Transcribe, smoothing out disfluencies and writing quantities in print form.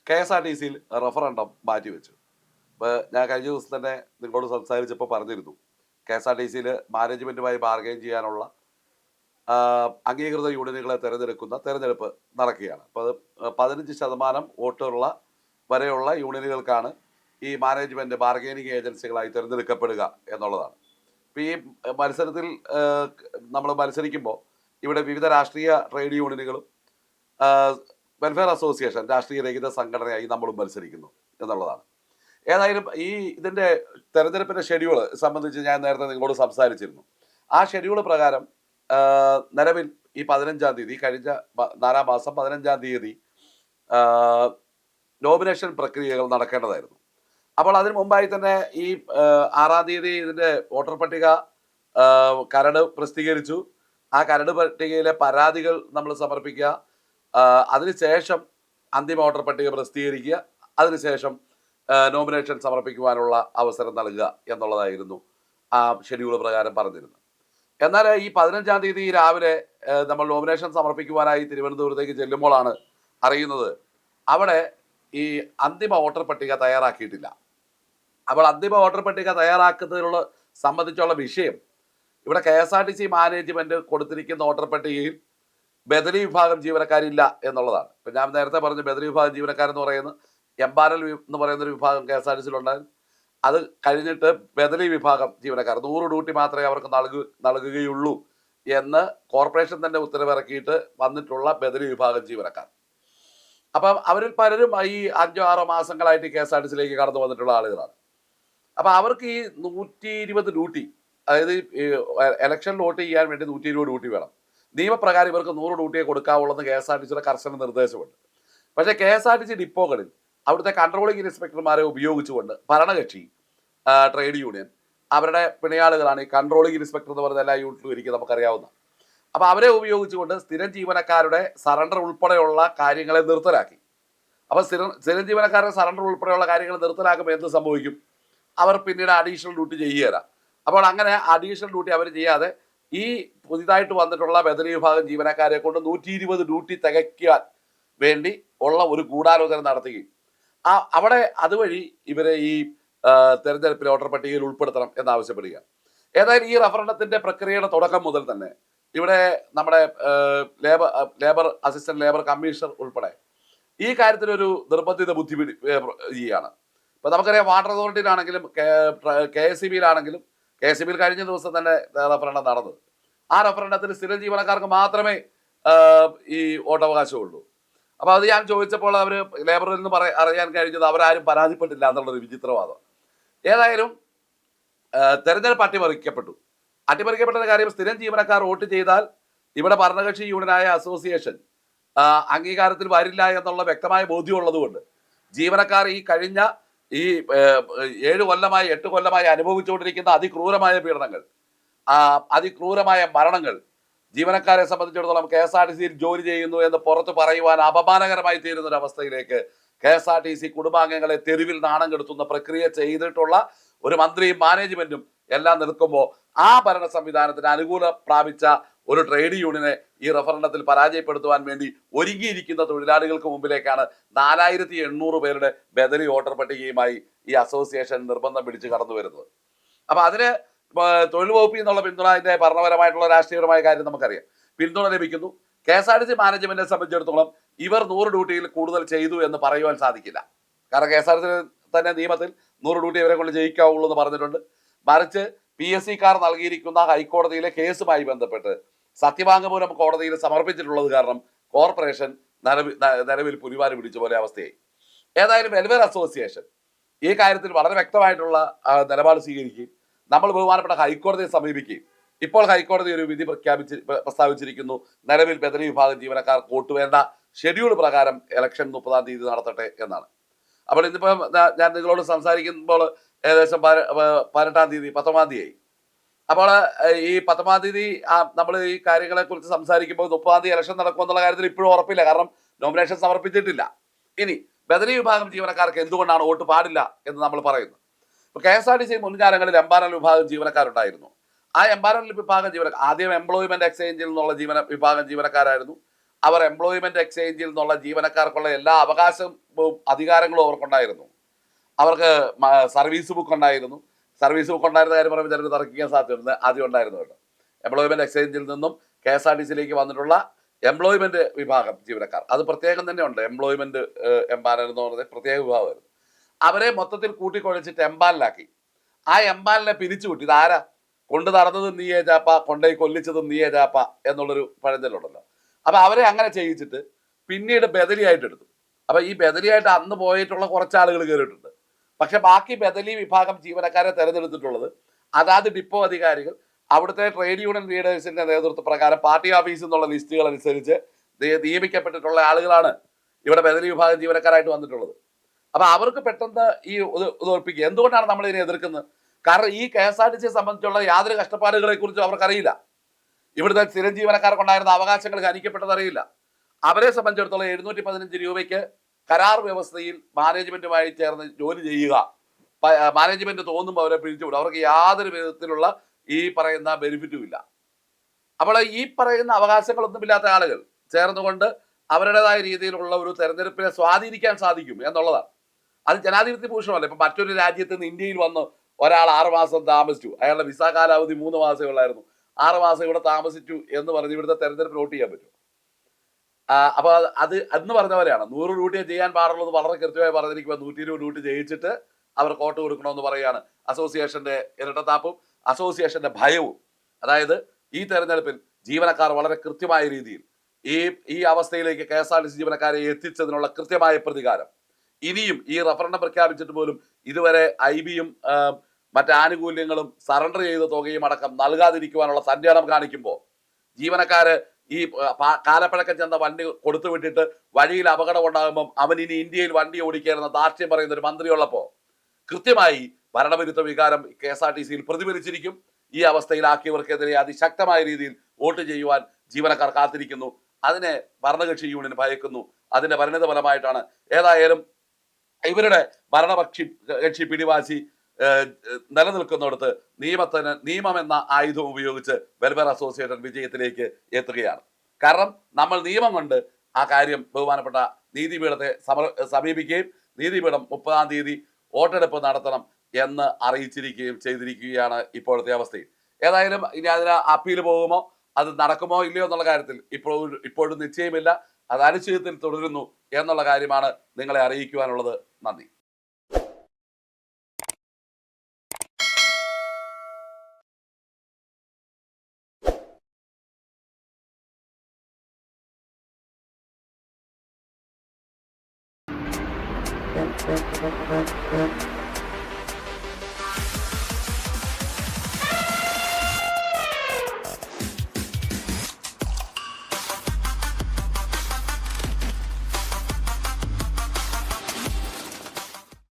KSRTCയിൽ referendum മാറ്റിവെച്ചു. ഇപ്പോൾ ഞാൻ കഴിഞ്ഞ ദിവസം തന്നെ നിങ്ങളോട് സംസാരിച്ചപ്പോൾ പറഞ്ഞിരുന്നു, KSRTCയിൽ മാനേജ്മെൻറ്റുമായി ബാർഗെയിൻ ചെയ്യാനുള്ള അംഗീകൃത യൂണിയനുകളെ തിരഞ്ഞെടുക്കുന്ന തിരഞ്ഞെടുപ്പ് നടക്കുകയാണ്. അപ്പോൾ അത് 15% വോട്ടുള്ള വരെയുള്ള യൂണിയനുകൾക്കാണ് ഈ മാനേജ്മെൻറ്റ് ബാർഗെയിനിങ് ഏജൻസികളായി തിരഞ്ഞെടുക്കപ്പെടുക എന്നുള്ളതാണ്. ഇപ്പോൾ ഈ മത്സരത്തിൽ നമ്മൾ മത്സരിക്കുമ്പോൾ ഇവിടെ വിവിധ രാഷ്ട്രീയ ട്രേഡ് യൂണിയനുകളും വെൽഫെയർ അസോസിയേഷൻ രാഷ്ട്രീയ രഹിത സംഘടനയായി നമ്മളും മത്സരിക്കുന്നു എന്നുള്ളതാണ്. ഏതായാലും ഇതിൻ്റെ തെരഞ്ഞെടുപ്പിൻ്റെ ഷെഡ്യൂൾ സംബന്ധിച്ച് ഞാൻ നേരത്തെ നിങ്ങളോട് സംസാരിച്ചിരുന്നു. ആ ഷെഡ്യൂൾ പ്രകാരം നിലവിൽ ഈ 15-ാം തീയതി, കഴിഞ്ഞ 4-ാം മാസം 15-ാം തീയതി നോമിനേഷൻ പ്രക്രിയകൾ നടക്കേണ്ടതായിരുന്നു. അപ്പോൾ അതിന് മുമ്പായി തന്നെ ഈ 6-ാം തീയതി ഇതിൻ്റെ വോട്ടർ പട്ടിക കരട് പ്രസിദ്ധീകരിച്ചു. ആ കരട് പട്ടികയിലെ പരാതികൾ നമ്മൾ സമർപ്പിക്കുക, അതിനുശേഷം അന്തിമ വോട്ടർ പട്ടിക പ്രസിദ്ധീകരിക്കുക, അതിനുശേഷം നോമിനേഷൻ സമർപ്പിക്കുവാനുള്ള അവസരം നൽകുക എന്നുള്ളതായിരുന്നു ആ ഷെഡ്യൂൾ പ്രകാരം പറഞ്ഞിരുന്നത്. എന്നാൽ ഈ 15-ാം തീയതി രാവിലെ നമ്മൾ നോമിനേഷൻ സമർപ്പിക്കുവാനായി തിരുവനന്തപുരത്തേക്ക് ചെല്ലുമ്പോഴാണ് അറിയുന്നത് അവിടെ ഈ അന്തിമ വോട്ടർ പട്ടിക തയ്യാറാക്കിയിട്ടില്ല. അപ്പോൾ അന്തിമ വോട്ടർ പട്ടിക തയ്യാറാക്കുന്നതിനുള്ള സംബന്ധിച്ചുള്ള വിഷയം, ഇവിടെ KSRTC മാനേജ്മെൻറ്റ് കൊടുത്തിരിക്കുന്ന വോട്ടർ പട്ടികയിൽ ബദലി വിഭാഗം ജീവനക്കാരില്ല എന്നുള്ളതാണ്. ഇപ്പം ഞാൻ നേരത്തെ പറഞ്ഞു, ബദലി വിഭാഗം ജീവനക്കാരെന്ന് പറയുന്നത് എംപാനൽ എന്ന് പറയുന്നൊരു വിഭാഗം KSRTCയിലുണ്ടായിരുന്നു. അത് കഴിഞ്ഞിട്ട് ബദലി വിഭാഗം ജീവനക്കാർ 100 ഡ്യൂട്ടി മാത്രമേ അവർക്ക് നൽകുകയുള്ളൂ എന്ന് കോർപ്പറേഷൻ തന്നെ ഉത്തരവിറക്കിയിട്ട് വന്നിട്ടുള്ള ബദലി വിഭാഗം ജീവനക്കാർ. അപ്പം അവരിൽ പലരും ഈ 5-6 മാസങ്ങളായിട്ട് KSRTCയിലേക്ക് കടന്നു വന്നിട്ടുള്ള ആളുകളാണ്. അപ്പം അവർക്ക് ഈ 120 ഡ്യൂട്ടി, അതായത് ഇലക്ഷനിൽ വോട്ട് ചെയ്യാൻ വേണ്ടി 120 ഡ്യൂട്ടി വേണം. നിയമപ്രകാരം ഇവർക്ക് 100 ഡ്യൂട്ടിയെ കൊടുക്കാവുള്ളെന്ന് KSRTCയുടെ കർശന നിർദ്ദേശമുണ്ട്. പക്ഷേ KSRTC ഡിപ്പോകളിൽ അവിടുത്തെ കൺട്രോളിംഗ് ഇൻസ്പെക്ടർമാരെ ഉപയോഗിച്ചുകൊണ്ട് ഭരണകക്ഷി ട്രേഡ് യൂണിയൻ അവരുടെ പിണയാളുകളാണ് ഈ കൺട്രോളിംഗ് ഇൻസ്പെക്ടർ എന്ന് പറയുന്ന എല്ലാ യൂണിറ്റിലും ഇരിക്കും, നമുക്കറിയാവുന്ന. അപ്പോൾ അവരെ ഉപയോഗിച്ചുകൊണ്ട് സ്ഥിരം ജീവനക്കാരുടെ സറണ്ടർ ഉൾപ്പെടെയുള്ള കാര്യങ്ങളെ നിർത്തലാക്കി. അപ്പോൾ സ്ഥിരം ജീവനക്കാരുടെ സറണ്ടർ ഉൾപ്പെടെയുള്ള കാര്യങ്ങൾ നിർത്തലാക്കുമ്പോൾ എന്ത് സംഭവിക്കും? അവർ പിന്നീട് അഡീഷണൽ ഡ്യൂട്ടി ചെയ്യുകയില്ല. അപ്പോൾ അങ്ങനെ അഡീഷണൽ ഡ്യൂട്ടി അവർ ചെയ്യാതെ ഈ പുതിയതായിട്ട് വന്നിട്ടുള്ള ബദലി വിഭാഗം ജീവനക്കാരെ കൊണ്ട് 120 ഡ്യൂട്ടി തികയ്ക്കാൻ വേണ്ടി ഉള്ള ഒരു ഗൂഢാലോചന നടത്തുകയും അവിടെ അതുവഴി ഇവരെ ഈ തെരഞ്ഞെടുപ്പിൽ വോട്ടർ പട്ടികയിൽ ഉൾപ്പെടുത്തണം എന്നാവശ്യപ്പെടുക. ഏതായാലും ഈ റഫറണ്ടത്തിന്റെ പ്രക്രിയയുടെ തുടക്കം മുതൽ തന്നെ ഇവിടെ നമ്മുടെ ലേബർ അസിസ്റ്റന്റ് ലേബർ കമ്മീഷണർ ഉൾപ്പെടെ ഈ കാര്യത്തിലൊരു നിർബന്ധിത ബുദ്ധി ചെയ്യുകയാണ്. ഇപ്പം നമുക്കറിയാം, വാട്ടർ അതോറിറ്റിയിലാണെങ്കിലും KSEBിയിലാണെങ്കിലും, KSEBിയിൽ കഴിഞ്ഞ ദിവസം തന്നെ റഫറണ്ടം നടന്നത്. ആ റഫറണ്ടത്തിൽ സ്ഥിരം ജീവനക്കാർക്ക് മാത്രമേ ഈ വോട്ടവകാശമുള്ളൂ. അപ്പോൾ അത് ഞാൻ ചോദിച്ചപ്പോൾ അവർ ലേബറിൽ നിന്ന് അറിയാൻ കഴിഞ്ഞത് അവരാരും പരാതിപ്പെട്ടില്ല എന്നുള്ളൊരു വിചിത്രവാദം. ഏതായാലും തെരഞ്ഞെടുപ്പ് അട്ടിമറിക്കപ്പെട്ട കാര്യം, സ്ഥിരം ജീവനക്കാർ വോട്ട് ചെയ്താൽ ഇവിടെ ഭരണകക്ഷി യൂണിയനായ അസോസിയേഷൻ അംഗീകാരത്തിൽ വരില്ല എന്നുള്ള വ്യക്തമായ ബോധ്യമുള്ളതുകൊണ്ട് ജീവനക്കാർ ഈ കഴിഞ്ഞ 7 കൊല്ലമായി 8 കൊല്ലമായി അനുഭവിച്ചുകൊണ്ടിരിക്കുന്ന അതിക്രൂരമായ പീഡനങ്ങൾ, അതിക്രൂരമായ മരണങ്ങൾ ജീവനക്കാരെ സംബന്ധിച്ചിടത്തോളം KSRTCയിൽ ജോലി ചെയ്യുന്നു എന്ന് പുറത്ത് പറയുവാൻ അപമാനകരമായി തീരുന്ന ഒരു അവസ്ഥയിലേക്ക് KSRTC കുടുംബാംഗങ്ങളെ തെരുവിൽ നാണം കെടുത്തുന്ന പ്രക്രിയ ചെയ്തിട്ടുള്ള ഒരു മന്ത്രിയും മാനേജ്മെന്റും എല്ലാം നിൽക്കുമ്പോൾ ആ ഭരണ സംവിധാനത്തിന് അനുകൂലം പ്രാപിച്ച ഒരു ട്രേഡ് യൂണിയനെ ഈ റഫറണ്ടത്തിൽ പരാജയപ്പെടുത്തുവാൻ വേണ്ടി ഒരുങ്ങിയിരിക്കുന്ന തൊഴിലാളികൾക്ക് മുമ്പിലേക്കാണ് 4800 പേരുടെ ബദലി വോട്ടർ പട്ടികയുമായി ഈ അസോസിയേഷൻ നിർബന്ധം പിടിച്ച് കടന്നു വരുന്നത്. അപ്പം അതിന് തൊഴിൽ വകുപ്പിൽ നിന്നുള്ള പിന്തുണ, അതിൻ്റെ ഭരണപരമായിട്ടുള്ള രാഷ്ട്രീയപരമായ കാര്യം നമുക്കറിയാം, പിന്തുണ ലഭിക്കുന്നു. KSRTC മാനേജ്മെന്റിനെ സംബന്ധിച്ചിടത്തോളം ഇവർ 100 ഡ്യൂട്ടിയിൽ കൂടുതൽ ചെയ്തു എന്ന് പറയുവാൻ സാധിക്കില്ല. കാരണം KSRTC തന്നെ നിയമത്തിൽ 100 ഡ്യൂട്ടി ഇവരെ കൊണ്ട് ജയിക്കാവുള്ളൂ എന്ന് പറഞ്ഞിട്ടുണ്ട്. മറിച്ച് PSCക്കാർ നൽകിയിരിക്കുന്ന ഹൈക്കോടതിയിലെ കേസുമായി ബന്ധപ്പെട്ട് സത്യവാങ്മൂലം കോടതിയിൽ സമർപ്പിച്ചിട്ടുള്ളത് കാരണം കോർപ്പറേഷൻ നിലവിൽ പുലിവാല് പിടിച്ച പോലെ അവസ്ഥയായി. ഏതായാലും വെൽഫെയർ അസോസിയേഷൻ ഈ കാര്യത്തിൽ വളരെ വ്യക്തമായിട്ടുള്ള നിലപാട് സ്വീകരിക്കുകയും നമ്മൾ ബഹുമാനപ്പെട്ട ഹൈക്കോടതിയെ സമീപിക്കുകയും ഇപ്പോൾ ഹൈക്കോടതി ഒരു വിധി പ്രസ്താവിച്ചിരിക്കുന്നു, നിലവിൽ ബദലി വിഭാഗം ജീവനക്കാർ വോട്ട് വേണ്ട, ഷെഡ്യൂൾ പ്രകാരം ഇലക്ഷൻ 30-ാം തീയതി നടത്തട്ടെ എന്നാണ്. അപ്പോൾ ഇന്നിപ്പോൾ ഞാൻ നിങ്ങളോട് സംസാരിക്കുമ്പോൾ ഏകദേശം 18-ാം തീയതി 19-ാം തീയതി. അപ്പോൾ ഈ 19-ാം തീയതി നമ്മൾ ഈ കാര്യങ്ങളെക്കുറിച്ച് സംസാരിക്കുമ്പോൾ 30-ാം തീയതി ഇലക്ഷൻ നടക്കുമെന്നുള്ള കാര്യത്തിൽ ഇപ്പോഴും ഉറപ്പില്ല, കാരണം നോമിനേഷൻ സമർപ്പിച്ചിട്ടില്ല. ഇനി ബദലി വിഭാഗം ജീവനക്കാർക്ക് എന്തുകൊണ്ടാണ് വോട്ട് പാടില്ല എന്ന് നമ്മൾ പറയുന്നു. ഇപ്പോൾ KSRTC മുൻകാലങ്ങളിൽ എംപാനൽ വിഭാഗം ജീവനക്കാരുണ്ടായിരുന്നു. ആ എംപാനൽ വിഭാഗം ജീവനക്കാർ ആദ്യം എംപ്ലോയ്മെന്റ് എക്സ്ചേഞ്ചിൽ നിന്നുള്ള വിഭാഗം ജീവനക്കാരായിരുന്നു. അവർ എംപ്ലോയ്മെന്റ് എക്സ്ചേഞ്ചിൽ നിന്നുള്ള ജീവനക്കാർക്കുള്ള എല്ലാ അവകാശവും അധികാരങ്ങളും അവർക്കുണ്ടായിരുന്നു. അവർക്ക് സർവീസ് ബുക്ക് ഉണ്ടായിരുന്നു. സർവീസ് ബുക്ക് ഉണ്ടായിരുന്ന കാര്യം പറയുമ്പോൾ ചിലർ തർക്കിക്കാൻ സാധ്യതയുണ്ട്. ആദ്യം ഉണ്ടായിരുന്നു കേട്ടോ. എംപ്ലോയ്മെന്റ് എക്സ്ചേഞ്ചിൽ നിന്നും KSRTCയിലേക്ക് വന്നിട്ടുള്ള എംപ്ലോയ്മെന്റ് വിഭാഗം ജീവനക്കാർ, അത് പ്രത്യേകം തന്നെ ഉണ്ട്. എംപ്ലോയ്മെന്റ് എംപാനൽ എന്ന് പറയുന്നത് പ്രത്യേക വിഭാഗമായിരുന്നു. അവരെ മൊത്തത്തിൽ കൂട്ടിക്കൊഴിച്ചിട്ട് എംപാനലാക്കി. ആ എംപാനലിനെ പിരിച്ചുവിട്ടു. ഇതാരാ കൊണ്ട് നടന്നതും നീയേ ചാപ്പ, കൊണ്ടുപോയി കൊല്ലിച്ചതും നീയേ ചാപ്പ എന്നുള്ളൊരു പഴഞ്ചൊല്ലുണ്ടല്ലോ. അപ്പൊ അവരെ അങ്ങനെ ചെയ്യിച്ചിട്ട് പിന്നീട് ബദലിയായിട്ട് എടുത്തു. അപ്പൊ ഈ ബദലിയായിട്ട് അന്ന് പോയിട്ടുള്ള കുറച്ച് ആളുകൾ കയറിയിട്ടുണ്ട്. പക്ഷെ ബാക്കി ബദലി വിഭാഗം ജീവനക്കാരെ തെരഞ്ഞെടുത്തിട്ടുള്ളത് അതാത് ഡിപ്പോ അധികാരികൾ അവിടുത്തെ ട്രേഡ് യൂണിയൻ ലീഡേഴ്സിന്റെ നേതൃത്വ പ്രകാരം പാർട്ടി ഓഫീസിൽ നിന്നുള്ള ലിസ്റ്റുകൾ അനുസരിച്ച് നിയമിക്കപ്പെട്ടിട്ടുള്ള ആളുകളാണ് ഇവിടെ ബദലി വിഭാഗം ജീവനക്കാരായിട്ട് വന്നിട്ടുള്ളത്. അപ്പൊ അവർക്ക് പെട്ടെന്ന് ഈ ഉറപ്പിക്കുക. എന്തുകൊണ്ടാണ് നമ്മൾ ഇതിനെ എതിർക്കുന്നത്? കാരണം ഈ KSRTCയെ സംബന്ധിച്ചുള്ള യാതൊരു കഷ്ടപ്പാടുകളെ കുറിച്ചും അവർക്കറിയില്ല. ഇവിടുത്തെ സ്ഥിരം ജീവനക്കാർക്കുണ്ടായിരുന്ന അവകാശങ്ങൾ ഹനിക്കപ്പെട്ടതറിയില്ല. അവരെ സംബന്ധിച്ചിടത്തോളം 715 രൂപയ്ക്ക് കരാർ വ്യവസ്ഥയിൽ മാനേജ്മെന്റുമായി ചേർന്ന് ജോലി ചെയ്യുക, മാനേജ്മെന്റ് തോന്നുമ്പോൾ അവരെ പിരിച്ചുവിടും. അവർക്ക് യാതൊരു വിധത്തിലുള്ള ഈ പറയുന്ന ബെനിഫിറ്റും ഇല്ല. അപ്പോൾ ഈ പറയുന്ന അവകാശങ്ങളൊന്നുമില്ലാത്ത ആളുകൾ ചേർന്നുകൊണ്ട് അവരുടേതായ രീതിയിലുള്ള ഒരു തെരഞ്ഞെടുപ്പിനെ സ്വാധീനിക്കാൻ സാധിക്കും എന്നുള്ളതാണ്. അത് ജനാധിപത്യ ഭൂഷണമല്ല. ഇപ്പൊ മറ്റൊരു രാജ്യത്ത് നിന്ന് ഇന്ത്യയിൽ വന്ന് ഒരാൾ 6 മാസം താമസിച്ചു, അയാളുടെ വിസ കാലാവധി 3 മാസമേ ഉള്ളായിരുന്നു, 6 മാസം ഇവിടെ താമസിച്ചു എന്ന് പറഞ്ഞ് ഇവിടുത്തെ തെരഞ്ഞെടുപ്പ് വോട്ട് ചെയ്യാൻ പറ്റും? അപ്പൊ അത് അന്ന് പറഞ്ഞവരെയാണ് 100 ഡ്യൂട്ടിയെ ചെയ്യാൻ പാടുള്ളത് വളരെ കൃത്യമായി പറഞ്ഞിരിക്കുക. 120 ഡ്യൂട്ടി ചെയ്യിച്ചിട്ട് അവർ കോട്ട് കൊടുക്കണമെന്ന് പറയുകയാണ്. അസോസിയേഷന്റെ ഇരട്ടത്താപ്പും അസോസിയേഷന്റെ ഭയവും. അതായത് ഈ തെരഞ്ഞെടുപ്പിൽ ജീവനക്കാർ വളരെ കൃത്യമായ രീതിയിൽ ഈ അവസ്ഥയിലേക്ക് KSRTC ജീവനക്കാരെ എത്തിച്ചതിനുള്ള കൃത്യമായ പ്രതികാരം. ഇനിയും ഈ റഫറൻഡം പ്രഖ്യാപിച്ചിട്ട് പോലും ഇതുവരെ IBയും മറ്റ് ആനുകൂല്യങ്ങളും സറണ്ടർ ചെയ്ത തുകയും അടക്കം നൽകാതിരിക്കുവാനുള്ള സഞ്ചാരം കാണിക്കുമ്പോൾ ജീവനക്കാര് ഈ കാലപ്പഴക്കം ചെന്ന വണ്ടി കൊടുത്തു വിട്ടിട്ട് വഴിയിൽ അപകടം ഉണ്ടാകുമ്പം അവൻ ഇനി ഇന്ത്യയിൽ വണ്ടി ഓടിക്കാനെന്ന ധാർഷ്ട്യം പറയുന്ന ഒരു മന്ത്രിയുള്ളപ്പോൾ കൃത്യമായി ഭരണവിരുദ്ധ വികാരം KSRTCയിൽ പ്രതിഫലിച്ചിരിക്കും. ഈ അവസ്ഥയിലാക്കിയവർക്കെതിരെ അതിശക്തമായ രീതിയിൽ വോട്ട് ചെയ്യുവാൻ ജീവനക്കാർ കാത്തിരിക്കുന്നു. അതിനെ ഭരണകക്ഷി യൂണിയൻ ഭയക്കുന്നു. അതിന്റെ പരിണിത ഫലമായിട്ടാണ് ഏതായാലും ഇവരുടെ കക്ഷി പിടിവാശി നിലനിൽക്കുന്നിടത്ത് നിയമം എന്ന ആയുധം ഉപയോഗിച്ച് വെൽഫെയർ അസോസിയേഷൻ വിജയത്തിലേക്ക് എത്തുകയാണ്. കാരണം നമ്മൾ നിയമം കൊണ്ട് ആ കാര്യം ബഹുമാനപ്പെട്ട നീതിപീഠത്തെ സമീപിക്കുകയും നീതിപീഠം 30-ാം തീയതി വോട്ടെടുപ്പ് നടത്തണം എന്ന് അറിയിച്ചിരിക്കുകയും ചെയ്തിരിക്കുകയാണ് ഇപ്പോഴത്തെ അവസ്ഥയിൽ. ഏതായാലും ഇനി അതിന് അപ്പീൽ പോകുമോ, അത് നടക്കുമോ ഇല്ലയോ എന്നുള്ള കാര്യത്തിൽ ഇപ്പോഴും നിശ്ചയമില്ല. അത് അനിശ്ചിതത്തിൽ തുടരുന്നു എന്നുള്ള കാര്യമാണ് നിങ്ങളെ അറിയിക്കുവാനുള്ളത്. നന്ദി. Thank you.